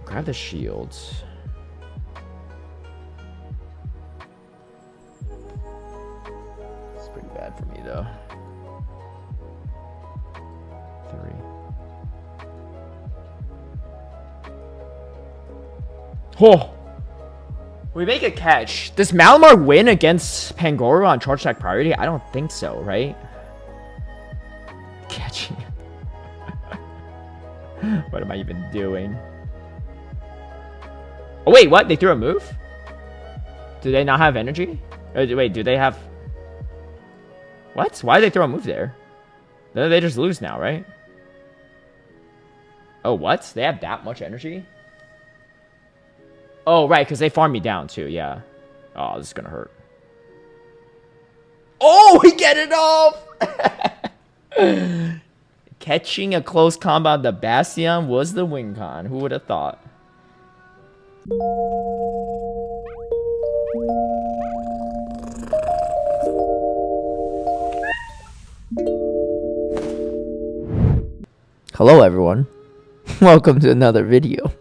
Grab the shields. It's pretty bad for me though. 3. Oh! We make a catch. Does Malamar win against Pangoro on charge attack priority? I don't think so, right? Catching. What am I even doing? Oh, wait, what? They threw a move? Do they not have energy? Wait, do they have... What? Why did they throw a move there? They just lose now, right? Oh, what? They have that much energy? Oh, right, because they farmed me down, too, yeah. Oh, this is going to hurt. Oh, we get it off! Catching a close combat, the Bastion was the win con. Who would have thought? Hello, everyone. Welcome to another video.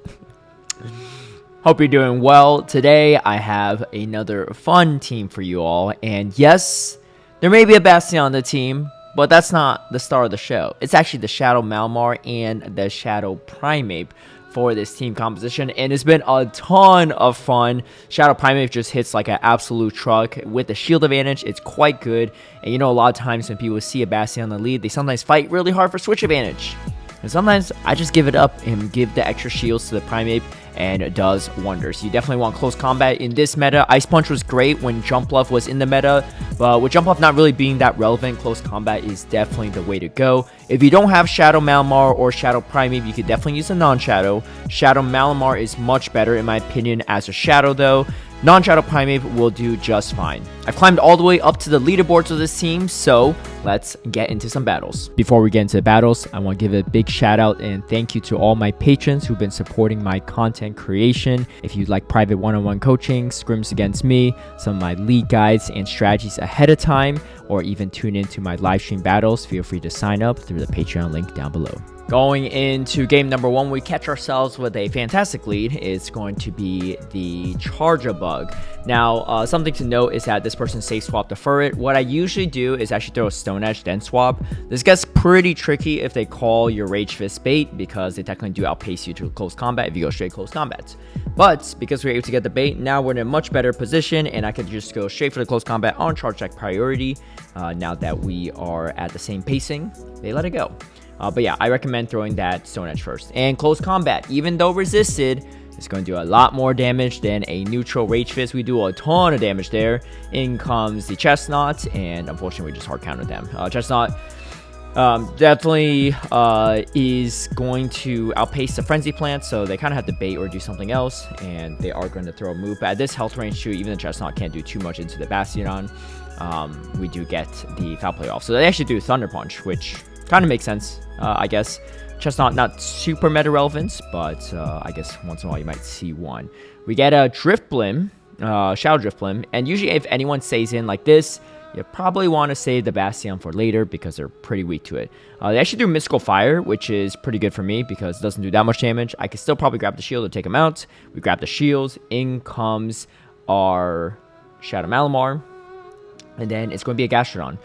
Hope you're doing well. Today, I have another fun team for you all. And yes, there may be a Bastion on the team, but that's not the star of the show. It's actually the Shadow Malamar and the Shadow Primeape for this team composition, and it's been a ton of fun. Shadow Primeape just hits like an absolute truck with the shield advantage. It's quite good, and you know, a lot of times when people see a Bastion on the lead, they sometimes fight really hard for switch advantage, and sometimes I just give it up and give the extra shields to the Primeape, and it does wonders. You definitely want close combat in this meta. Ice Punch was great when Jump Bluff was in the meta, but with Jump Bluff not really being that relevant, close combat is definitely the way to go. If you don't have Shadow Malamar or Shadow Primeape, you could definitely use a non-Shadow. Shadow Malamar is much better in my opinion as a Shadow though. Non-Shadow Primeape will do just fine. I've climbed all the way up to the leaderboards of this team, so let's get into some battles. Before we get into the battles, I want to give a big shout out and thank you to all my patrons who've been supporting my content creation. If you'd like private one-on-one coaching, scrims against me, some of my league guides and strategies ahead of time, or even tune into my live stream battles, feel free to sign up through the Patreon link down below. Going into game number 1, we catch ourselves with a fantastic lead. It's going to be the Charjabug. Now, something to note is that this person safe swapped the Furret. What I usually do is actually throw a Stone Edge, then swap. This gets pretty tricky if they call your Rage Fist bait, because they technically do outpace you to close combat if you go straight close combat. But because we're able to get the bait, now we're in a much better position, and I could just go straight for the close combat on charge attack priority. Now that we are at the same pacing, they let it go. But yeah, I recommend throwing that Stone Edge first. And close combat, even though resisted, it's going to do a lot more damage than a neutral Rage Fist. We do a ton of damage there. In comes the Chestnut, and unfortunately, we just hard countered them. Chestnut definitely is going to outpace the Frenzy Plant, so they kind of have to bait or do something else, and they are going to throw a move. But at this health range too, even the Chestnut can't do too much into the Bastion. We do get the Foul Play off. So they actually do Thunder Punch, which kind of makes sense, I guess. Chestnut not super meta relevant, but I guess once in a while you might see one. We get a Drifblim, Shadow Drifblim, and usually if anyone stays in like this, you probably want to save the Bastion for later because they're pretty weak to it. They actually do Mystical Fire, which is pretty good for me because it doesn't do that much damage. I can still probably grab the shield to take them out. We grab the shields. In comes our Shadow Malamar. And then it's going to be a Gastrodon.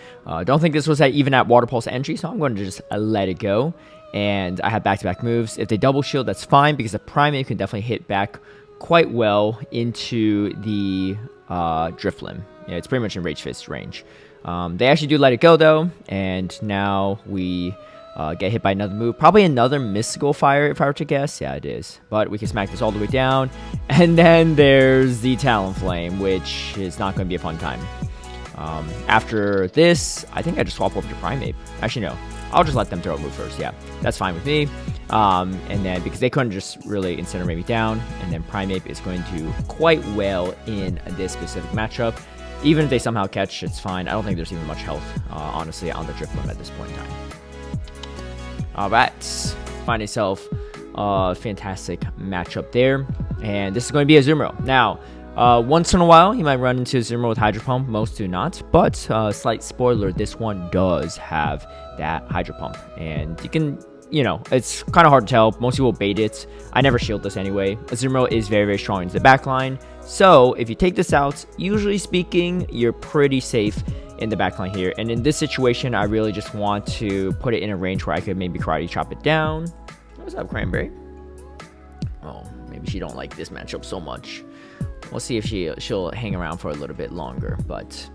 Don't think this was even at Water Pulse entry, so I'm going to just let it go. And I have back-to-back moves. If they double shield, that's fine, because the Primeape can definitely hit back quite well into the Drifblim. Yeah, it's pretty much in Rage Fist range. They actually do let it go, though. And now we get hit by another move. Probably another Mystical Fire, if I were to guess. Yeah, it is. But we can smack this all the way down. And then there's the Talonflame, which is not going to be a fun time. After this, I think I just swap over to Primeape. Actually, no. I'll just let them throw a move first. Yeah, that's fine with me. And then, because they couldn't just really incinerate me down, and then Primeape is going to do quite well in this specific matchup. Even if they somehow catch, it's fine. I don't think there's even much health, honestly, on the Drifblim at this point in time. Alright, find yourself a fantastic matchup there. And this is going to be Azumarill. Now, once in a while, you might run into Azumarill with Hydro Pump. Most do not. But, slight spoiler, this one does have that Hydro Pump. And you can you know, it's kind of hard to tell. Most people bait it. I never shield this anyway. Azumarill is very, very strong into the back line. So if you take this out, usually speaking, you're pretty safe in the back line here. And in this situation, I really just want to put it in a range where I could maybe karate chop it down. What's up, Cranberry? Oh, maybe she don't like this matchup so much. We'll see if she'll hang around for a little bit longer, but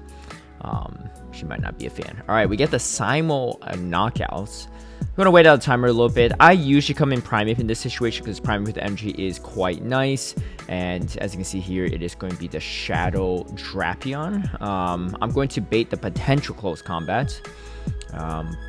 she might not be a fan. All right, we get the Simul knockouts. I'm going to wait out the timer a little bit. I usually come in Primeape in this situation because Primeape with energy is quite nice. And as you can see here, it is going to be the Shadow Drapion. I'm going to bait the potential close combat,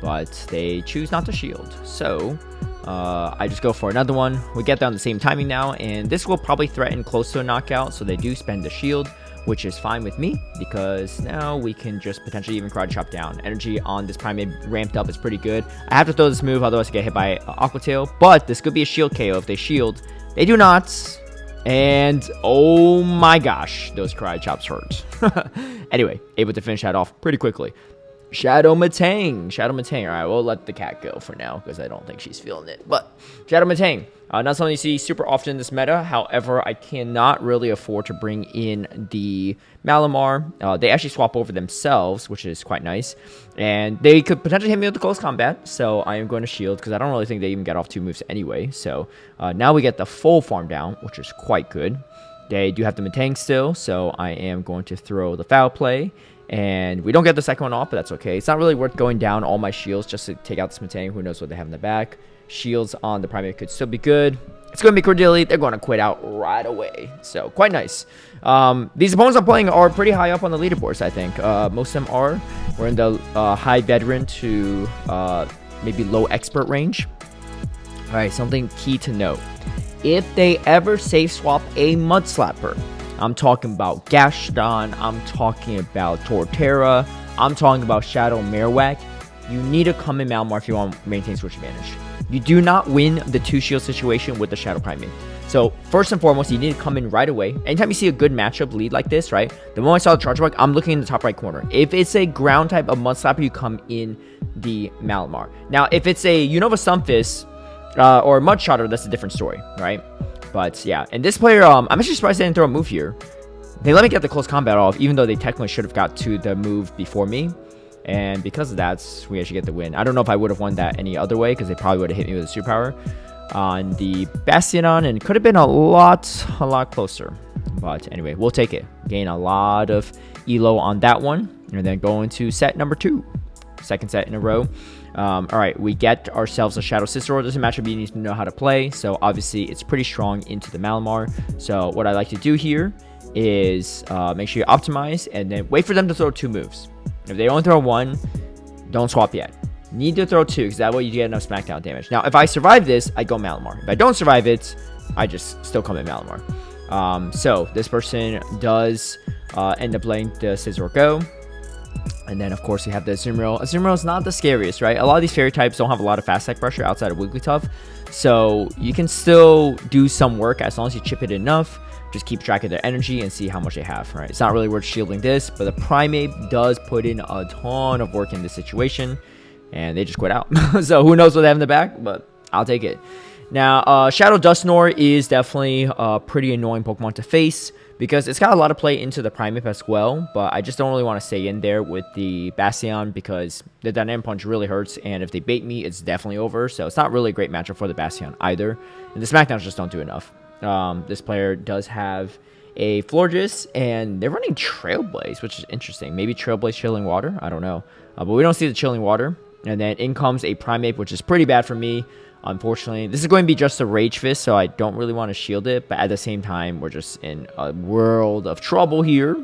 but they choose not to shield. So I just go for another one. We get down the same timing now, and this will probably threaten close to a knockout. So they do spend the shield, which is fine with me because now we can just potentially even karate chop down. Energy on this Primeape ramped up is pretty good. I have to throw this move, otherwise I get hit by Aqua Tail, but this could be a shield KO if they shield. They do not, and oh my gosh, those karate chops hurt. Anyway, able to finish that off pretty quickly. Shadow Metang. All right, we'll let the cat go for now because I don't think she's feeling it. But Shadow Metang, not something you see super often in this meta. However, I cannot really afford to bring in the Malamar. They actually swap over themselves, which is quite nice. And they could potentially hit me with the close combat. So I am going to shield because I don't really think they even get off 2 moves anyway. So now we get the full farm down, which is quite good. They do have the Metang still, so I am going to throw the Foul Play. And we don't get the second one off, but that's okay. It's not really worth going down all my shields just to take out this Metang. Who knows what they have in the back. Shields on the Primeape could still be good. It's going to be Cordelia. They're going to quit out right away. So, quite nice. These opponents I'm playing are pretty high up on the leaderboards, I think. Most of them are. We're in the high veteran to maybe low expert range. All right, something key to note. If they ever safe swap a Mud Slapper, I'm talking about Gastrodon, I'm talking about Torterra, I'm talking about Shadow Marowak, you need to come in Malamar if you want to maintain switch advantage. You do not win the 2-shield situation with the Shadow Primeape. So, first and foremost, you need to come in right away. Anytime you see a good matchup lead like this, right? The moment I saw the Charjabug, I'm looking in the top right corner. If it's a ground type of Mud Slapper, you come in the Malamar. Now, if it's a Unova Stunfisk or Mud Shotter, that's a different story, right? But yeah, and this player, I'm actually surprised they didn't throw a move here. They let me get the close combat off, even though they technically should have got to the move before me. And because of that, we actually get the win. I don't know if I would have won that any other way, because they probably would have hit me with a superpower on the Bastion, and it could have been a lot closer. But anyway, we'll take it. Gain a lot of elo on that one, and then go into set number 2. Second set in a row. All right, we get ourselves a Shadow Scizor. This is a matchup you need to know how to play. So obviously, it's pretty strong into the Malamar. So what I like to do here is make sure you optimize and then wait for them to throw 2 moves. If they only throw 1, don't swap yet. Need to throw 2 because that way you get enough smackdown damage. Now, if I survive this, I go Malamar. If I don't survive it, I just still come in Malamar. So this person does end up letting the Scizor go. And then, of course, we have the Azumarill. Azumarill is not the scariest, right? A lot of these fairy types don't have a lot of fast attack pressure outside of Wigglytuff. So you can still do some work as long as you chip it enough. Just keep track of their energy and see how much they have, right? It's not really worth shielding this, but the Primeape does put in a ton of work in this situation. And they just quit out. So who knows what they have in the back, but I'll take it. Now, Shadow Dusknoir is definitely a pretty annoying Pokemon to face, because it's got a lot of play into the Primeape as well, but I just don't really want to stay in there with the Bastion because the Dynamic Punch really hurts, and if they bait me, it's definitely over, so it's not really a great matchup for the Bastion either, and the Smackdowns just don't do enough. This player does have a Florges, and they're running Trailblaze, which is interesting. Maybe Trailblaze Chilling Water? I don't know. But we don't see the Chilling Water, and then in comes a Primeape, which is pretty bad for me. Unfortunately, this is going to be just a Rage Fist, so I don't really want to shield it. But at the same time, we're just in a world of trouble here.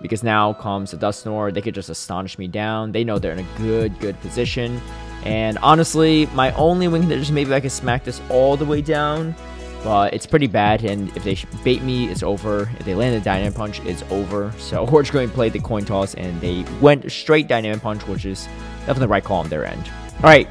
Because now comes the Dusknoir. They could just astonish me down. They know they're in a good position. And honestly, my only win condition, maybe I can smack this all the way down. But it's pretty bad, and if they bait me, it's over. If they land a Dynamic Punch, it's over. So we're just going to play the coin toss, and they went straight Dynamic Punch, which is definitely the right call on their end. All right.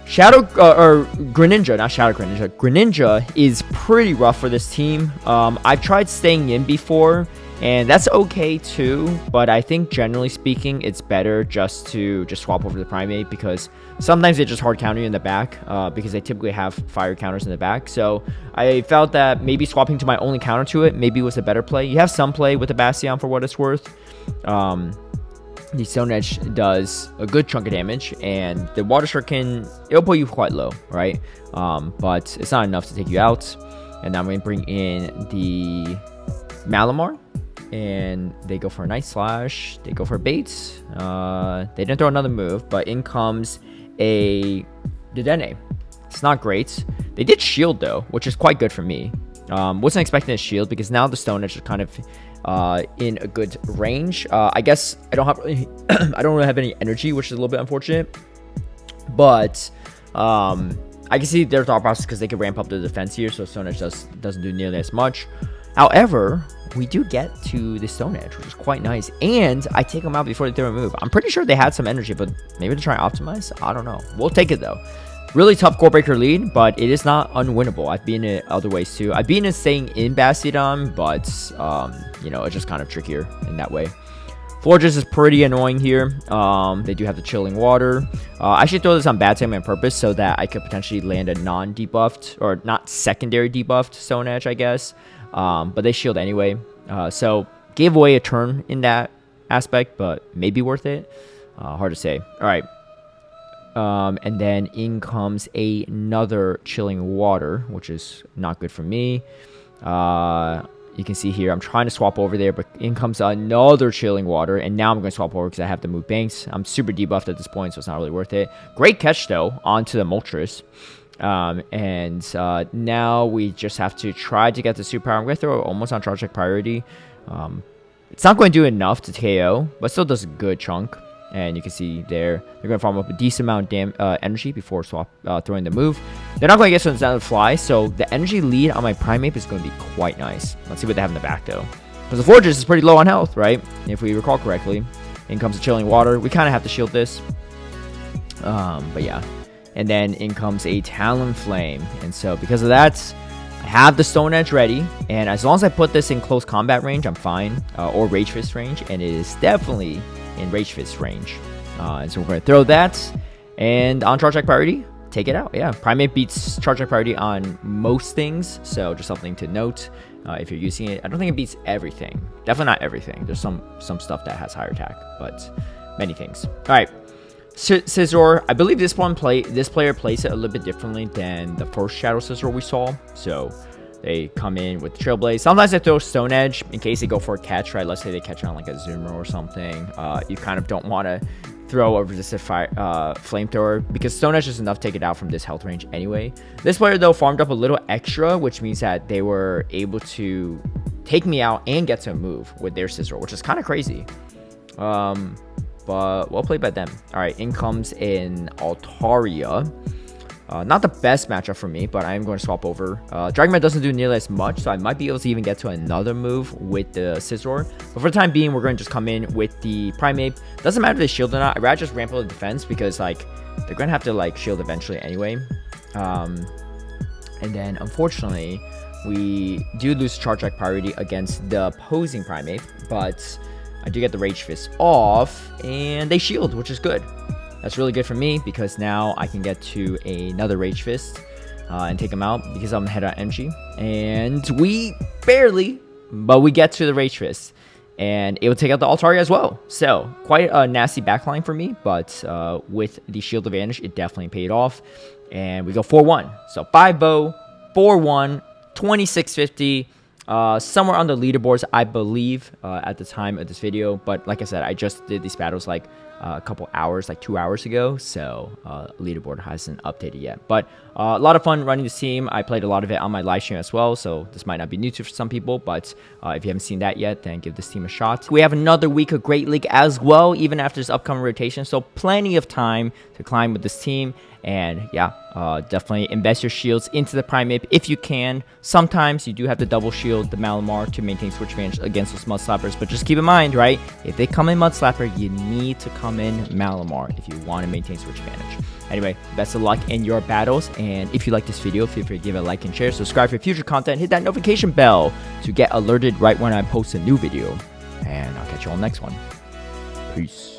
Shadow, or Greninja, not Shadow Greninja. Greninja is pretty rough for this team. I've tried staying in before, And that's okay too, but I think generally speaking, it's better just to swap over the Primate, because sometimes they just hard counter you in the back, because they typically have fire counters in the back. So I felt that maybe swapping to my only counter to it maybe was a better play. You have some play with the Bastion for what it's worth. The Stone Edge does a good chunk of damage, and the Water Shuriken, it'll put you quite low, right? But it's not enough to take you out. And now I'm going to bring in the Malamar, and they go for a Night Slash. They go for a bait. They didn't throw another move, but in comes a Dedenne. It's not great. They did shield though, which is quite good for me. Wasn't expecting a shield because now the Stone Edge is kind of in a good range. I guess I don't really have any energy, which is a little bit unfortunate. But I can see their thought process because they can ramp up the defense here, so Stone Edge doesn't do nearly as much. However, we do get to the Stone Edge, which is quite nice. And I take them out before they throw a move. I'm pretty sure they had some energy, but maybe to try and optimize? I don't know. We'll take it, though. Really tough Core Breaker lead, but it is not unwinnable. I've been in it other ways, too. I've been in staying in Bastiodon, but, you know, it's just kind of trickier in that way. Florges is pretty annoying here. They do have the Chilling Water. I should throw this on Bad Time on purpose so that I could potentially land a non-debuffed, or not secondary debuffed Stone Edge, I guess. But they shield anyway. So gave away a turn in that aspect, but maybe worth it. Hard to say. All right. And then in comes another Chilling Water, which is not good for me. You can see here, I'm trying to swap over there, but in comes another Chilling Water, and now I'm going to swap over because I have to move Banks. I'm super debuffed at this point, so it's not really worth it. Great catch, though, onto the Moltres. Now we just have to try to get the super power. I'm going to throw almost on Charge priority. It's not going to do enough to KO, but still does a good chunk. And you can see there, they're going to farm up a decent amount of energy before throwing the move. They're not going to get to the fly, so the energy lead on my Primeape is going to be quite nice. Let's see what they have in the back, though. Because the Florges is pretty low on health, right? If we recall correctly. In comes the Chilling Water. We kind of have to shield this. But yeah. And then in comes a Talonflame. And so because of that, I have the Stone Edge ready. And as long as I put this in close combat range, I'm fine. Or Rage Fist range. And it is definitely in Rage Fist range. And so we're going to throw that. And on Charge priority, take it out. Yeah, Primate beats Charge priority on most things. So just something to note if you're using it. I don't think it beats everything. Definitely not everything. There's some stuff that has higher attack. But many things. All right. Scizor, I believe this player plays it a little bit differently than the first Shadow Scizor we saw. So they come in with Trailblaze. Sometimes they throw Stone Edge in case they go for a catch, right? Let's say they catch on like a Azumarill or something. You kind of don't want to throw a resisted flamethrower because Stone Edge is enough to take it out from this health range anyway. This player though farmed up a little extra, which means that they were able to take me out and get to a move with their Scizor, which is kind of crazy. But well played by them. All right, in comes in Altaria. Not the best matchup for me, but I am going to swap over. Dragonite doesn't do nearly as much, so I might be able to even get to another move with the Scizor. But for the time being, we're going to just come in with the Primeape. Doesn't matter if they shield or not. I'd rather just ramp up the defense because like they're going to have to like shield eventually anyway. And then unfortunately, we do lose Charge priority against the opposing Primeape, but I do get the Rage Fist off, and they shield, which is good. That's really good for me, because now I can get to another Rage Fist and take them out, because I'm ahead on energy. And we barely, but we get to the Rage Fist. And it will take out the Altaria as well. So, quite a nasty backline for me, but with the shield advantage, it definitely paid off. And we go 4-1. So, 5-0, 4-1, 2650. Somewhere on the leaderboards, I believe, at the time of this video. But like I said, I just did these battles like a couple hours, like 2 hours ago. So leaderboard hasn't updated yet. But a lot of fun running this team. I played a lot of it on my live stream as well. So this might not be new to some people. But if you haven't seen that yet, then give this team a shot. We have another week of Great League as well, even after this upcoming rotation. So plenty of time to climb with this team. And yeah, definitely invest your shields into the Primeape if you can. Sometimes you do have to double shield the Malamar to maintain switch advantage against those Mud Slappers. But just keep in mind, right? If they come in Mud Slapper, you need to come uncommon Malamar if you want to maintain switch advantage. Anyway, best of luck in your battles, and if you like this video, feel free to give it a like and share, subscribe for future content, hit that notification bell to get alerted right when I post a new video, and I'll catch you all next one. Peace.